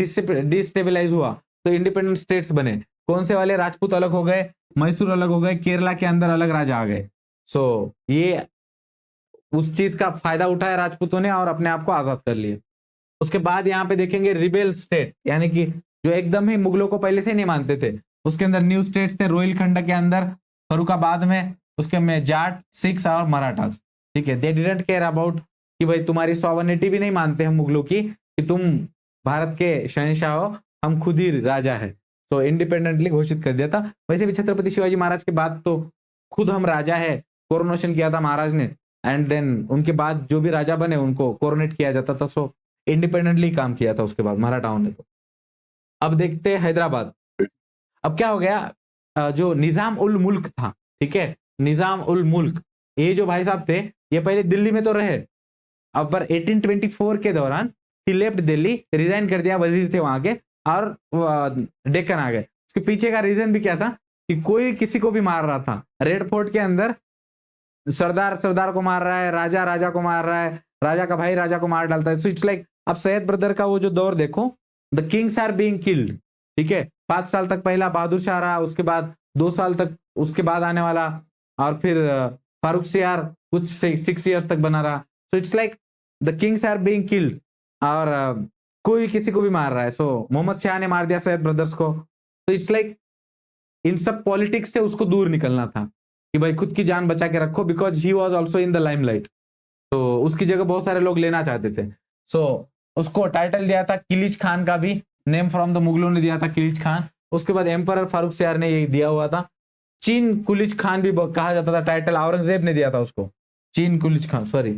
डिस्टेबिलाइज हुआ तो इंडिपेंडेंट स्टेट्स बने। कौन से वाले, राजपूत अलग हो गए, मैसूर अलग हो गए, केरला के अंदर अलग राजा आ गए। सो ये उस चीज का फायदा उठाया राजपूतों ने और अपने आप को आजाद कर लिए। उसके बाद यहाँ पे देखेंगे रिबेल स्टेट, यानी कि जो एकदम ही मुगलों को पहले से नहीं मानते थे, उसके अंदर न्यू स्टेट्स थे, रोहिलखंड के अंदर, फरुखाबाद में, उसके में जाट, सिख्स और मराठास, ठीक है। दे डिडंट केयर अबाउट कि भाई तुम्हारी सॉवर्निटी भी नहीं मानते हम मुगलों की, कि तुम भारत के शहंशाह हो, हम खुद ही राजा है। तो इंडिपेंडेंटली घोषित कर दिया था। वैसे भी छत्रपति शिवाजी महाराज के बाद तो खुद हम राजा है कोरोनेशन किया था महाराज ने, एंड देन उनके बाद जो भी राजा बने उनको कोरोनेट किया जाता था। सो इंडिपेंडेंटली काम किया था उसके बाद मराठाओं ने। तो अब देखते हैं हैदराबाद। अब क्या हो गया, जो निजाम उल मुल्क था, ठीक है, निजाम उल मुल्क, ये जो भाई साहब थे ये पहले दिल्ली में तो रहे, अब पर 1824 के दौरान ही लेफ्ट दिल्ली, रिजाइन कर दिया, वजीर थे वहां के, और डेक्कन आ गए। उसके पीछे का रीजन भी क्या था कि कोई किसी को भी मार रहा था। रेड फोर्ट के अंदर सरदार सरदार को मार रहा है, राजा राजा को मार रहा है, राजा का भाई राजा को मार डालता है। सो इट्स लाइक, अब सैयद ब्रदर का वो जो दौर देखो, the kings are being killed, ठीक है। 5 साल तक पहला बहादुर शाह रहा, उसके बाद 2 साल तक उसके बाद आने वाला, और फिर फारूक सियार कुछ 6 इयर्स तक बना रहा। So it's like the kings are being killed, और कोई किसी को भी मार रहा है। सो मोहम्मद शाह ने मार दिया सैयद ब्रदर्स को। तो इट्स लाइक इन सब पॉलिटिक्स से उसको दूर निकलना था कि भाई खुद की जान बचा के रखो, because he was also in the limelight. तो उसकी जगह बहुत सारे लोग लेना चाहते थे। सो उसको टाइटल दिया था किलिच खान का भी, नेम फ्रॉम द मुगलों ने दिया था किलिच खान। उसके बाद एम्पर फारूक सियार ने ये दिया हुआ था। चीन कुलिच खान भी कहा जाता था, टाइटल औरंगजेब ने दिया था उसको, Chin Qilich Khan, sorry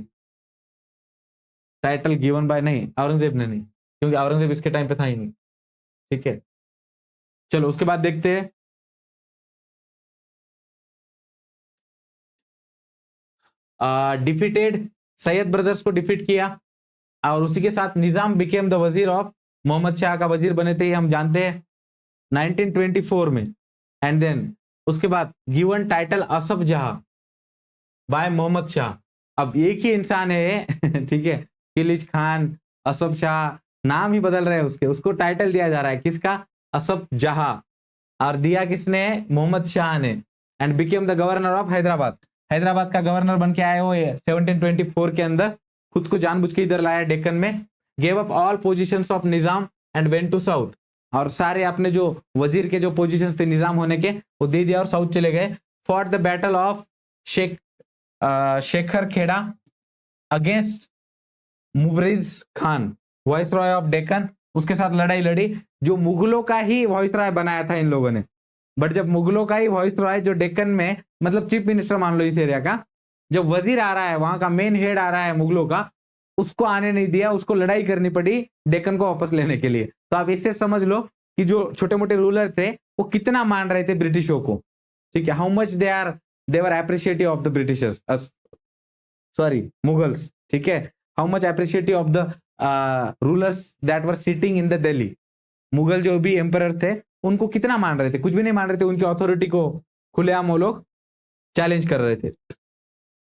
title given by, नहीं औरंगजेब ने नहीं, क्योंकि औरंगजेब इसके टाइम पे था ही नहीं। ठीक है, चलो उसके बाद देखते हैं। डिफीटेड, सैयद ब्रदर्स को डिफीट किया, और उसी के साथ निजाम बिकेम द वजीर ऑफ, मोहम्मद शाह का वजीर बने थे, हम जानते हैं 1924 में। एंड देन उसके बाद गिवन टाइटल असफ जहां बाय मोहम्मद शाह। अब एक ही इंसान है ठीक है, किलिच खान, असफ शाह, नाम ही बदल रहे हैं उसके, उसको टाइटल दिया जा रहा है किसका, असफ जहां, और दिया किसने, मोहम्मद शाह ने। And became the governor of Hyderabad, Hyderabad का गवर्नर बन के आए हो 1724 के अंदर, खुद को जानबूझ के इधर लाया डेक्कन में। Gave up all positions of Nizam and went to south, और सारे अपने जो वजीर के जो पोजीशंस थे निजाम होने के वो दे दिया और साउथ चले गए। For the battle of Shakar Kheda against Mubariz Khan viceroy of Deccan, उसके साथ लड़ाई लड़ी, जो मुगलों का ही वॉइस रॉय बनाया था इन लोगों ने। बट जब मुगलों का ही वॉइस रॉय जो डेक्कन में, मतलब चीफ मिनिस्टर मान लो इस एरिया का, जब वजीर आ रहा है, वहां का मेन हेड आ रहा है मुगलों का, उसको आने नहीं दिया, उसको लड़ाई करनी पड़ी डेक्कन को वापस लेने के लिए। तो आप इससे समझ लो कि जो छोटे मोटे रूलर थे वो कितना मान रहे थे ब्रिटिशों को। ठीक है, how much they were appreciative of the Britishers, sorry Mughals. ठीक है, how much appreciative of the rulers that were sitting in the Delhi. Mughal जो भी एम्परर थे उनको कितना मान रहे थे, कुछ भी नहीं मान रहे थे, उनकी अथॉरिटी को खुलेआम वो लोग चैलेंज कर रहे थे।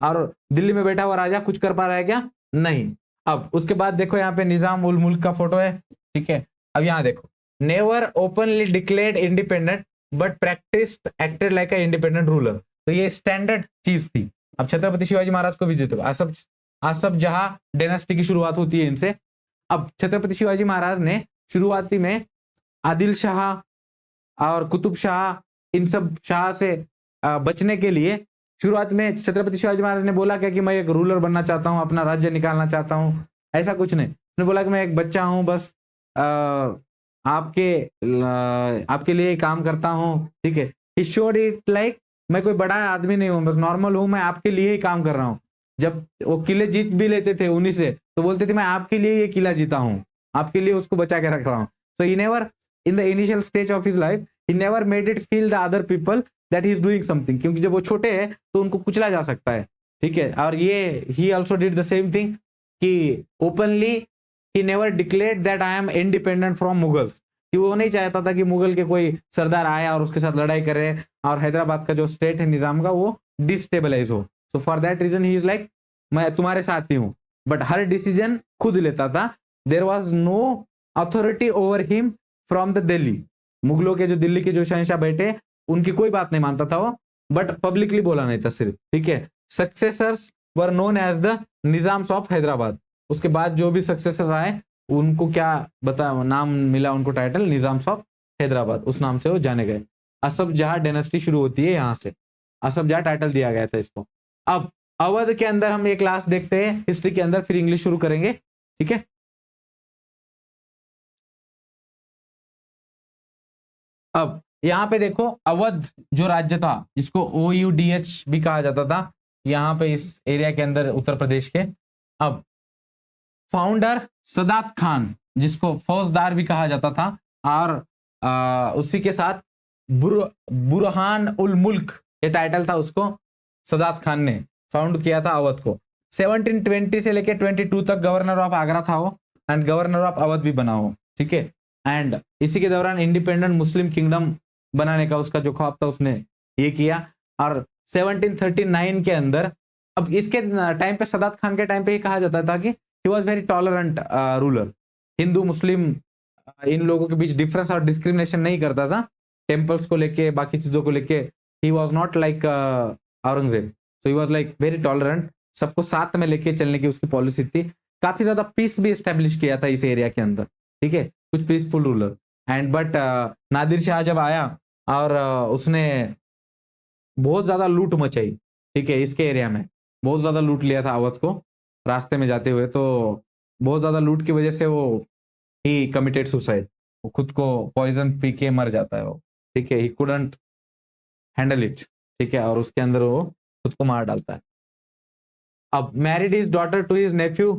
और दिल्ली में बैठा हुआ राजा कुछ कर पा रहा है क्या, नहीं। अब उसके बाद देखो यहाँ पे निजाम उल मुल्क का फोटो है। ठीक है, अब यहाँ देखो, never openly declared independent but practised acted like a independent ruler. तो ये स्टैंडर्ड चीज थी। अब छत्रपति शिवाजी महाराज को भी जीतो, आसफ जहां डायनेस्टी की शुरुआत होती है इनसे। अब छत्रपति शिवाजी महाराज ने शुरुआती में आदिल शाह और कुतुब शाह, इन सब शाह से बचने के लिए शुरुआत में छत्रपति शिवाजी महाराज ने बोला क्या कि मैं एक रूलर बनना चाहता हूं, अपना राज्य निकालना चाहता हूं, ऐसा कुछ नहीं। उसने बोला कि मैं एक बच्चा हूं, बस आपके लिए काम करता हूं। ठीक है, ही शोड इट लाइक मैं कोई बड़ा आदमी नहीं हूं, बस नॉर्मल हूं, मैं आपके लिए ही काम कर रहा हूं। जब वो किले जीत भी लेते थे उन्हीं से, तो बोलते थे मैं आपके लिए ये किला जीता हूं, आपके लिए उसको बचा के रख रहा हूं। So he never in the initial stage of his life he never made it feel the other people that he is doing something, क्योंकि जब वो छोटे हैं तो उनको कुचला जा सकता है। ठीक है, और ये he also did the same thing कि openly he never declared that I am independent from Mughals, कि वो नहीं चाहता था कि मुगल के कोई सरदार आया और उसके साथ लड़ाई करे और हैदराबाद का जो स्टेट है निजाम का वो डिस्टेबलाइज हो। So for that reason he is like मैं तुम्हारे साथ ही हूं, बट हर डिसीजन खुद लेता था। There was no authority over him from the Delhi, मुगलों के जो दिल्ली के जो शहंशाह बैठे उनकी कोई बात नहीं मानता था वो, बट पब्लिकली बोला नहीं था सिर्फ। ठीक है, successors were known as the Nizams of Hyderabad. उसके बाद जो भी सक्सेसर आए उनको क्या बता नाम मिला, उनको टाइटल निजाम्स ऑफ हैदराबाद, उस नाम से वो जाने गए। असफ जहां डायनेस्टी शुरू होती है यहां से, असफ जहां टाइटल दिया गया था इसको। अब अवध के अंदर हम एक क्लास देखते हैं हिस्ट्री के अंदर, फिर इंग्लिश शुरू करेंगे। ठीक है, अब यहाँ पे देखो अवध जो राज्य था जिसको OUDH भी कहा जाता था यहाँ पे इस एरिया के अंदर उत्तर प्रदेश के। अब फाउंडर सदात खान जिसको फौजदार भी कहा जाता था, और उसी के साथ बुरहान उल मुल्क ये टाइटल था उसको, सदात खान ने फाउंड किया था अवध को। 1720 से लेके 22 तक गवर्नर ऑफ आगरा था वो, एंड गवर्नर ऑफ अवध भी बना हो। ठीक है, एंड इसी के दौरान इंडिपेंडेंट मुस्लिम किंगडम बनाने का उसका जो ख्वाब था उसने ये किया। और 1739 के अंदर, अब इसके टाइम पे सदात खान के टाइम पे ये कहा जाता था कि he was very tolerant ruler, Hindu Muslim इन लोगों के बीच डिफरेंस और डिस्क्रिमिनेशन नहीं करता था, टेम्पल्स को लेके बाकी चीजों को लेके। He was not like Aurangzeb, so he was like very tolerant, सबको साथ में लेके चलने की उसकी पॉलिसी थी। काफी ज्यादा पीस भी स्टेब्लिश किया था इस एरिया के अंदर। ठीक है, कुछ peaceful ruler and but Nadir Shah जब आया और उसने बहुत ज्यादा लूट मचाई। ठीक है, इसके एरिया में बहुत ज्यादा लूट लिया था अवध को रास्ते में जाते हुए। तो बहुत ज्यादा लूट की वजह से वो ही कमिटेड सुसाइड, वो खुद को पॉइजन पी के मर जाता है वो, ठीक है, ही कुडंट हैंडल इट, ठीक है, और उसके अंदर वो खुद को मार डालता है। अब married his daughter to his nephew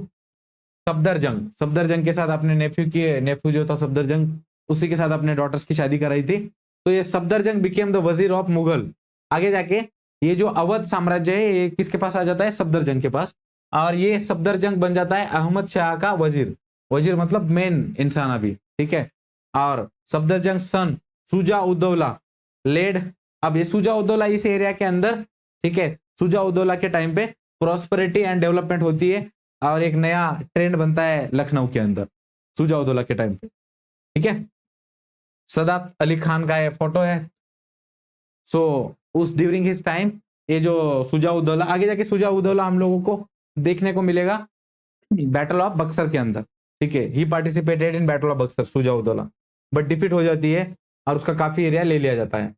Safdarjung, Safdarjung के साथ अपने नेफ्यू जो था सफदरजंग, उसी के साथ अपने डॉटर्स की शादी कराई थी। तो ये सफदरजंग बिकेम द वजीर ऑफ मुगल। आगे जाके ये जो अवध साम्राज्य है ये किसके पास आ जाता है, सफदरजंग के पास, और ये सफदरजंग बन जाता है अहमद शाह का वजीर। वजीर मतलब मेन इंसान अभी, ठीक है। और सफदरजंग सन शुजा उद्दौला लेड, अब ये शुजा उद्दौला इस एरिया के अंदर, ठीक है, शुजा उद्दौला के टाइम पे प्रॉस्पेरिटी एंड डेवलपमेंट होती है और एक नया ट्रेंड बनता है लखनऊ के अंदर शुजा उद्दौला के टाइम पे, ठीक है। सदात अली खान का ये फोटो है। सो उस ड्यूरिंग हिज टाइम ये जो शुजा उद्दौला, आगे जाके शुजा उद्दौला हम लोगों को देखने को मिलेगा बैटल ऑफ बक्सर के अंदर, ठीक है, he participated in battle of Buxar Shuja Uddaula, but defeat हो जाती है और उसका काफी एरिया ले लिया जाता है।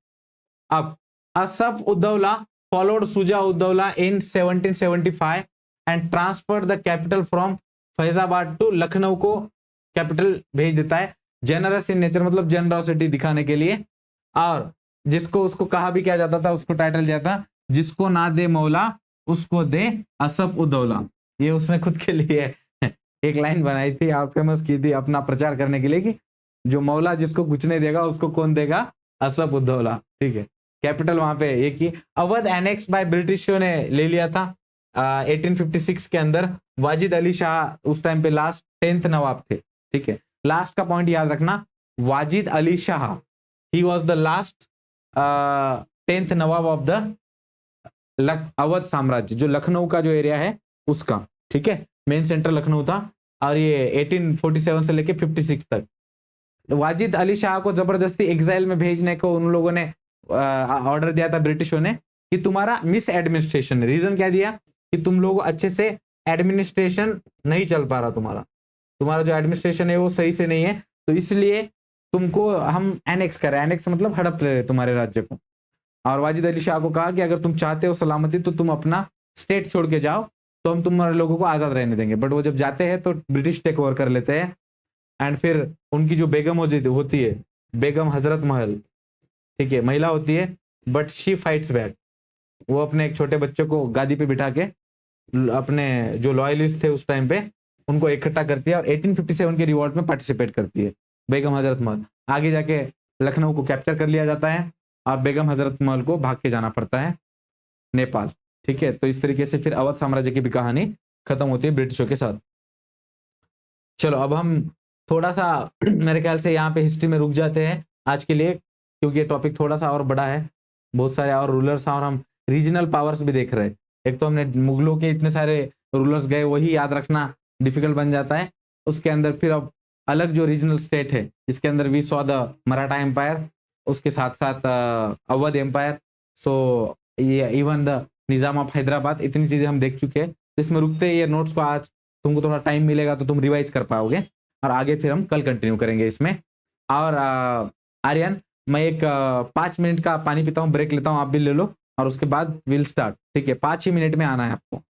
अब Asaf Uddaula followed Shuja Uddaula in 1775 and transfer the capital from Faizabad to Lucknow को कैपिटल भेज देता है। जेनरस इन नेचर मतलब जेनरोसिटी दिखाने के लिए, और जिसको उसको कहा भी क्या जाता था, उसको टाइटल दिया था जिसको ना दे मौला उसको दे असफ उद्दौला। ये उसने खुद के लिए एक लाइन बनाई थी और फेमस की थी अपना प्रचार करने के लिए कि जो मौला जिसको कुछ नहीं देगा उसको कौन देगा, असफ उद्दौला, ठीक है। कैपिटल वहां पे एक ही अवध एनेक्स बाय ब्रिटिशों ने ले लिया था 1856 के अंदर। वाजिद अली शाह उस टाइम पे लास्ट 10th नवाब थे, ठीक है। लास्ट का पॉइंट याद रखना, Wajid Ali Shah he was the last 10th Nawab of the Awadh साम्राज्य, जो लखनऊ का जो एरिया है उसका, ठीक है। मेन सेंटर लखनऊ था और ये 1847 से लेके 56 तक। वाजिद अली शाह को जबरदस्ती एग्जाइल में भेजने को उन लोगों ने ऑर्डर दिया था ब्रिटिशों ने कि तुम्हारा मिस एडमिनिस्ट्रेशन है। रीजन क्या दिया कि तुम लोग अच्छे से एडमिनिस्ट्रेशन नहीं चल पा रहा, तुम्हारा जो एडमिनिस्ट्रेशन है वो सही से नहीं है, तो इसलिए तुमको हम एनेक्स करें, एनेक्स मतलब हड़प ले रहे तुम्हारे राज्य को। और वाजिद अली शाह को कहा कि अगर तुम चाहते हो सलामती तो तुम अपना स्टेट छोड़ के जाओ, तो हम तुम्हारे लोगों को आजाद रहने देंगे। बट वो जब जाते हैं तो ब्रिटिश टेक ओवर कर लेते हैं एंड फिर उनकी जो बेगम होती है, बेगम हजरत महल, ठीक है, महिला होती है, बट शी फाइट्स बैक। वो अपने एक छोटे बच्चे को गादी पे बिठा के अपने जो लॉयलिस्ट थे उस टाइम पे उनको इकट्ठा करती है और 1857 के रिवॉल्ट में पार्टिसिपेट करती है बेगम हजरत महल। आगे जाके लखनऊ को कैप्चर कर लिया जाता है और बेगम हजरत महल को भाग के जाना पड़ता है नेपाल, ठीक है। तो इस तरीके से फिर अवध साम्राज्य की भी कहानी खत्म होती है ब्रिटिशों के साथ। चलो अब हम थोड़ा सा मेरे ख्याल से यहाँ पे हिस्ट्री में रुक जाते हैं आज के लिए, क्योंकि ये टॉपिक थोड़ा सा और बड़ा है, बहुत सारे और रूलर्स हैं और हम रीजनल पावर्स भी देख रहे हैं। एक तो हमने मुगलों के इतने सारे रूलर्स गए, वही याद रखना डिफिकल्ट बन जाता है। उसके अंदर फिर अब अलग जो रीजनल स्टेट है जिसके अंदर we saw the Maratha empire, उसके साथ साथ अवध एम्पायर, सो ये even the Nizam of Hyderabad, इतनी चीजें हम देख चुके हैं। तो इसमें रुकते ये नोट्स को आज तुमको थोड़ा टाइम मिलेगा तो तुम रिवाइज कर पाओगे और आगे फिर हम कल कंटिन्यू करेंगे इसमें। और आर्यन मैं एक 5 मिनट का पानी पीता हूँ, ब्रेक लेता हूँ, आप भी ले लो और उसके बाद विल स्टार्ट, ठीक है। 5 ही मिनट में आना है आपको।